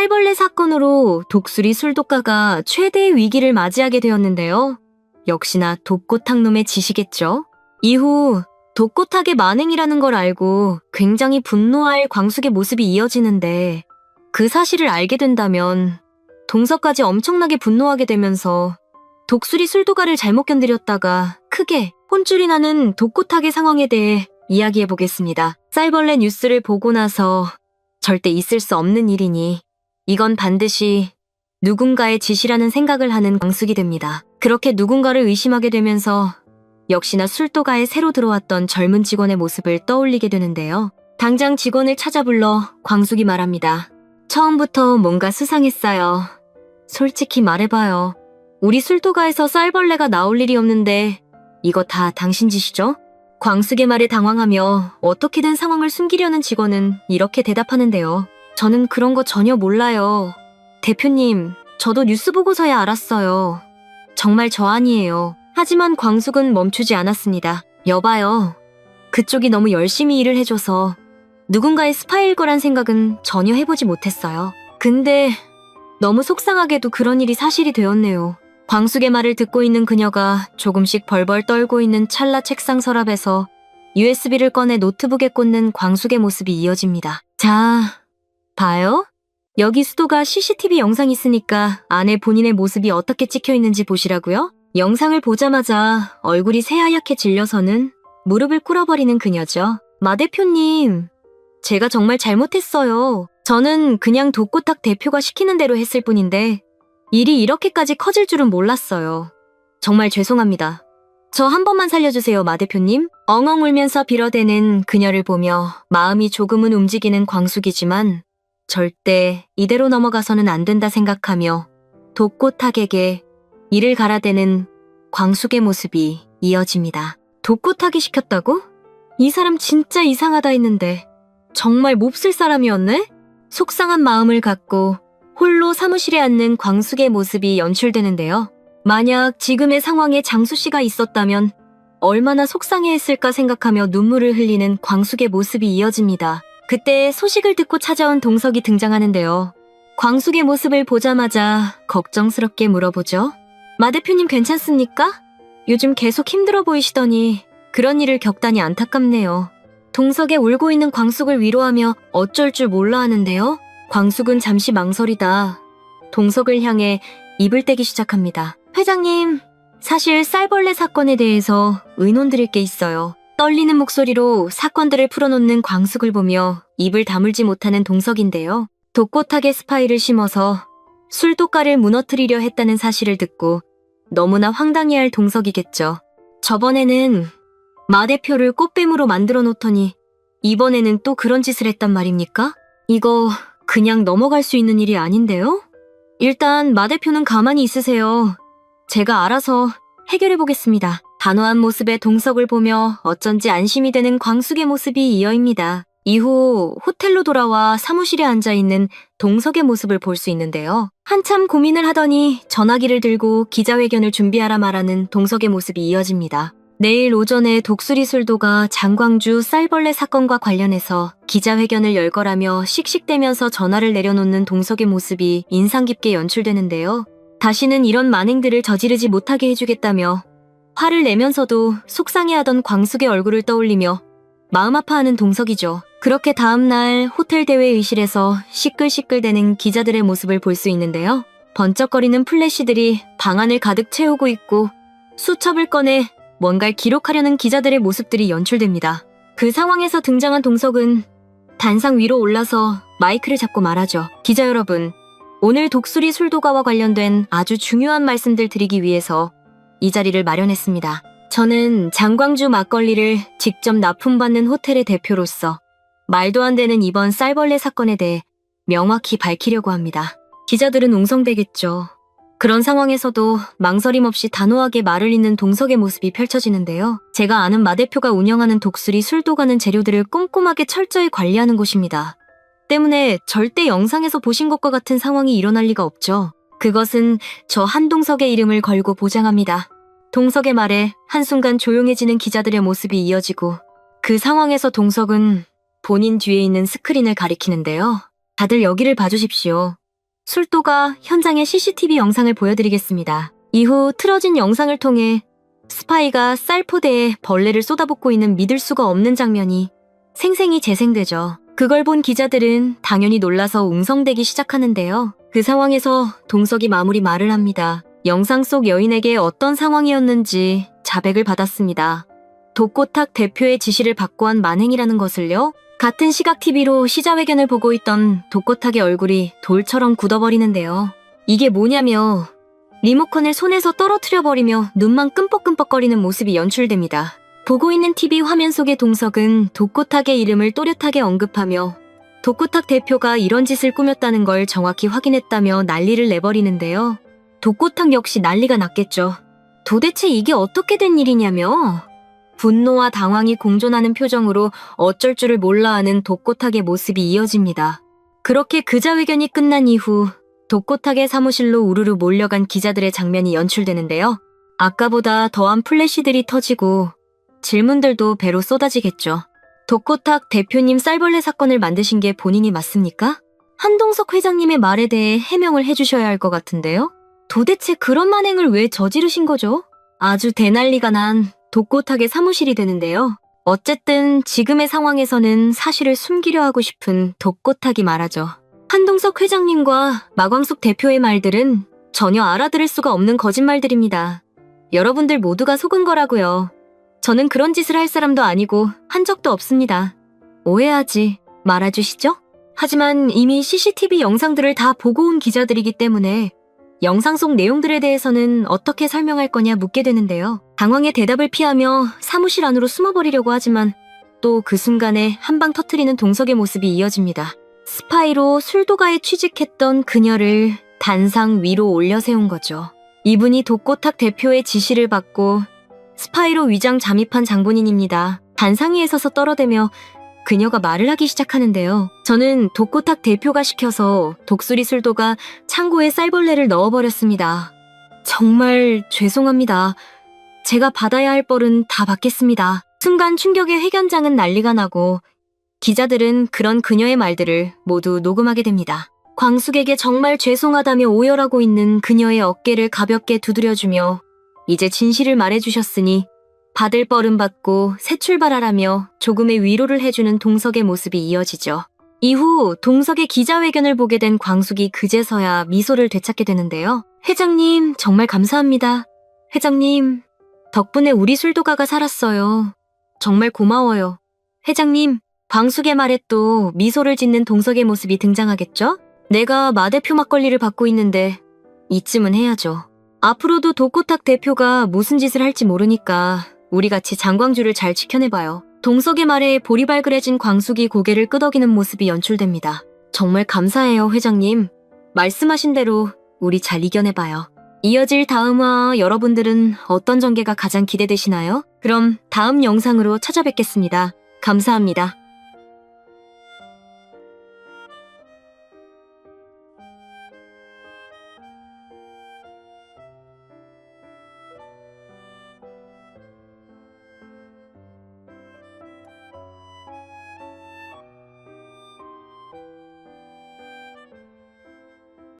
쌀벌레 사건으로 독수리 술독가가 최대의 위기를 맞이하게 되었는데요. 역시나 독고탁놈의 짓이겠죠. 이후 독고탁의 만행이라는 걸 알고 굉장히 분노할 광숙의 모습이 이어지는데, 그 사실을 알게 된다면 동서까지 엄청나게 분노하게 되면서 독수리 술도가를 잘못 견디렸다가 크게 혼쭐이 나는 독고탁의 상황에 대해 이야기해 보겠습니다. 쌀벌레 뉴스를 보고 나서 절대 있을 수 없는 일이니 이건 반드시 누군가의 짓이라는 생각을 하는 광숙이 됩니다. 그렇게 누군가를 의심하게 되면서 역시나 술도가에 새로 들어왔던 젊은 직원의 모습을 떠올리게 되는데요. 당장 직원을 찾아 불러 광숙이 말합니다. 처음부터 뭔가 수상했어요. 솔직히 말해봐요. 우리 술도가에서 쌀벌레가 나올 일이 없는데 이거 다 당신 짓이죠? 광숙의 말에 당황하며 어떻게든 상황을 숨기려는 직원은 이렇게 대답하는데요. 저는 그런 거 전혀 몰라요. 대표님, 저도 뉴스 보고서야 알았어요. 정말 저 아니에요. 하지만 광숙은 멈추지 않았습니다. 여봐요. 그쪽이 너무 열심히 일을 해줘서 누군가의 스파이일 거란 생각은 전혀 해보지 못했어요. 근데 너무 속상하게도 그런 일이 사실이 되었네요. 광숙의 말을 듣고 있는 그녀가 조금씩 벌벌 떨고 있는 찰나 책상 서랍에서 USB를 꺼내 노트북에 꽂는 광숙의 모습이 이어집니다. 자, 봐요? 여기 수도가 CCTV 영상 있으니까 안에 본인의 모습이 어떻게 찍혀 있는지 보시라고요? 영상을 보자마자 얼굴이 새하얗게 질려서는 무릎을 꿇어버리는 그녀죠. 마 대표님, 제가 정말 잘못했어요. 저는 그냥 독고탁 대표가 시키는 대로 했을 뿐인데 일이 이렇게까지 커질 줄은 몰랐어요. 정말 죄송합니다. 저 한 번만 살려주세요, 마 대표님. 엉엉 울면서 빌어대는 그녀를 보며 마음이 조금은 움직이는 광숙이지만 절대 이대로 넘어가서는 안 된다 생각하며 독고탁에게 이를 갈아대는 광숙의 모습이 이어집니다. 독고탁이 시켰다고? 이 사람 진짜 이상하다 했는데 정말 몹쓸 사람이었네? 속상한 마음을 갖고 홀로 사무실에 앉는 광숙의 모습이 연출되는데요. 만약 지금의 상황에 장수 씨가 있었다면 얼마나 속상해했을까 생각하며 눈물을 흘리는 광숙의 모습이 이어집니다. 그때 소식을 듣고 찾아온 동석이 등장하는데요. 광숙의 모습을 보자마자 걱정스럽게 물어보죠. 마 대표님 괜찮습니까? 요즘 계속 힘들어 보이시더니 그런 일을 겪다니 안타깝네요. 동석에 울고 있는 광숙을 위로하며 어쩔 줄 몰라 하는데요. 광숙은 잠시 망설이다 동석을 향해 입을 떼기 시작합니다. 회장님, 사실 쌀벌레 사건에 대해서 의논드릴 게 있어요. 떨리는 목소리로 사건들을 풀어놓는 광숙을 보며 입을 다물지 못하는 동석인데요. 독고탁에 스파이를 심어서 술독가를 무너뜨리려 했다는 사실을 듣고 너무나 황당해할 동석이겠죠. 저번에는 마 대표를 꽃뱀으로 만들어 놓더니 이번에는 또 그런 짓을 했단 말입니까? 이거 그냥 넘어갈 수 있는 일이 아닌데요? 일단 마 대표는 가만히 있으세요. 제가 알아서 해결해 보겠습니다. 단호한 모습의 동석을 보며 어쩐지 안심이 되는 광숙의 모습이 이어입니다. 이후 호텔로 돌아와 사무실에 앉아있는 동석의 모습을 볼 수 있는데요. 한참 고민을 하더니 전화기를 들고 기자회견을 준비하라 말하는 동석의 모습이 이어집니다. 내일 오전에 독수리 술도가 장광주 쌀벌레 사건과 관련해서 기자회견을 열 거라며 씩씩대면서 전화를 내려놓는 동석의 모습이 인상 깊게 연출되는데요. 다시는 이런 만행들을 저지르지 못하게 해주겠다며 화를 내면서도 속상해하던 광숙의 얼굴을 떠올리며 마음 아파하는 동석이죠. 그렇게 다음날 호텔 대회의실에서 시끌시끌대는 기자들의 모습을 볼 수 있는데요. 번쩍거리는 플래시들이 방안을 가득 채우고 있고 수첩을 꺼내 뭔가를 기록하려는 기자들의 모습들이 연출됩니다. 그 상황에서 등장한 동석은 단상 위로 올라서 마이크를 잡고 말하죠. 기자 여러분, 오늘 독수리 술도가와 관련된 아주 중요한 말씀들 드리기 위해서 이 자리를 마련했습니다. 저는 장광주 막걸리를 직접 납품받는 호텔의 대표로서 말도 안 되는 이번 쌀벌레 사건에 대해 명확히 밝히려고 합니다. 기자들은 웅성대겠죠. 그런 상황에서도 망설임 없이 단호하게 말을 잇는 동석의 모습이 펼쳐지는데요. 제가 아는 마 대표가 운영하는 독수리 술도가는 재료들을 꼼꼼하게 철저히 관리하는 곳입니다. 때문에 절대 영상에서 보신 것과 같은 상황이 일어날 리가 없죠. 그것은 저 한동석의 이름을 걸고 보장합니다. 동석의 말에 한순간 조용해지는 기자들의 모습이 이어지고 그 상황에서 동석은 본인 뒤에 있는 스크린을 가리키는데요. 다들 여기를 봐주십시오. 술도가 현장의 CCTV 영상을 보여드리겠습니다. 이후 틀어진 영상을 통해 스파이가 쌀포대에 벌레를 쏟아붓고 있는 믿을 수가 없는 장면이 생생히 재생되죠. 그걸 본 기자들은 당연히 놀라서 웅성대기 시작하는데요. 그 상황에서 동석이 마무리 말을 합니다. 영상 속 여인에게 어떤 상황이었는지 자백을 받았습니다. 독고탁 대표의 지시를 받고 한 만행이라는 것을요. 같은 시각 TV로 시자회견을 보고 있던 독고탁의 얼굴이 돌처럼 굳어버리는데요. 이게 뭐냐며 리모컨을 손에서 떨어뜨려버리며 눈만 끔뻑끔뻑거리는 모습이 연출됩니다. 보고 있는 TV 화면 속의 동석은 독고탁의 이름을 또렷하게 언급하며 독고탁 대표가 이런 짓을 꾸몄다는 걸 정확히 확인했다며 난리를 내버리는데요. 독고탁 역시 난리가 났겠죠. 도대체 이게 어떻게 된 일이냐며 분노와 당황이 공존하는 표정으로 어쩔 줄을 몰라 하는 독고탁의 모습이 이어집니다. 그렇게 기자회견이 끝난 이후 독고탁의 사무실로 우르르 몰려간 기자들의 장면이 연출되는데요. 아까보다 더한 플래시들이 터지고 질문들도 배로 쏟아지겠죠. 독고탁 대표님 쌀벌레 사건을 만드신 게 본인이 맞습니까? 한동석 회장님의 말에 대해 해명을 해주셔야 할 것 같은데요. 도대체 그런 만행을 왜 저지르신 거죠? 아주 대난리가 난 독고탁의 사무실이 되는데요. 어쨌든 지금의 상황에서는 사실을 숨기려 하고 싶은 독고탁이 말하죠. 한동석 회장님과 마광숙 대표의 말들은 전혀 알아들을 수가 없는 거짓말들입니다. 여러분들 모두가 속은 거라고요. 저는 그런 짓을 할 사람도 아니고 한 적도 없습니다. 오해하지 말아주시죠? 하지만 이미 CCTV 영상들을 다 보고 온 기자들이기 때문에 영상 속 내용들에 대해서는 어떻게 설명할 거냐 묻게 되는데요. 당황의 대답을 피하며 사무실 안으로 숨어버리려고 하지만 또 그 순간에 한 방 터트리는 동석의 모습이 이어집니다. 스파이로 술도가에 취직했던 그녀를 단상 위로 올려 세운 거죠. 이분이 독고탁 대표의 지시를 받고 스파이로 위장 잠입한 장본인입니다. 단상 위에 서서 떨어대며 그녀가 말을 하기 시작하는데요. 저는 독고탁 대표가 시켜서 독수리 술도가 창고에 쌀벌레를 넣어버렸습니다. 정말 죄송합니다. 제가 받아야 할 벌은 다 받겠습니다. 순간 충격의 회견장은 난리가 나고 기자들은 그런 그녀의 말들을 모두 녹음하게 됩니다. 광숙에게 정말 죄송하다며 오열하고 있는 그녀의 어깨를 가볍게 두드려주며 이제 진실을 말해주셨으니 받을 벌은 받고 새 출발하라며 조금의 위로를 해주는 동석의 모습이 이어지죠. 이후 동석의 기자회견을 보게 된 광숙이 그제서야 미소를 되찾게 되는데요. 회장님 정말 감사합니다. 회장님 덕분에 우리 술도가가 살았어요. 정말 고마워요. 회장님 광숙의 말에 또 미소를 짓는 동석의 모습이 등장하겠죠? 내가 마 대표 막걸리를 받고 있는데 이쯤은 해야죠. 앞으로도 독고탁 대표가 무슨 짓을 할지 모르니까 우리 같이 장광주를 잘 지켜내봐요. 동석의 말에 보리발그레진 광숙이 고개를 끄덕이는 모습이 연출됩니다. 정말 감사해요, 회장님. 말씀하신 대로 우리 잘 이겨내봐요. 이어질 다음화 여러분들은 어떤 전개가 가장 기대되시나요? 그럼 다음 영상으로 찾아뵙겠습니다. 감사합니다.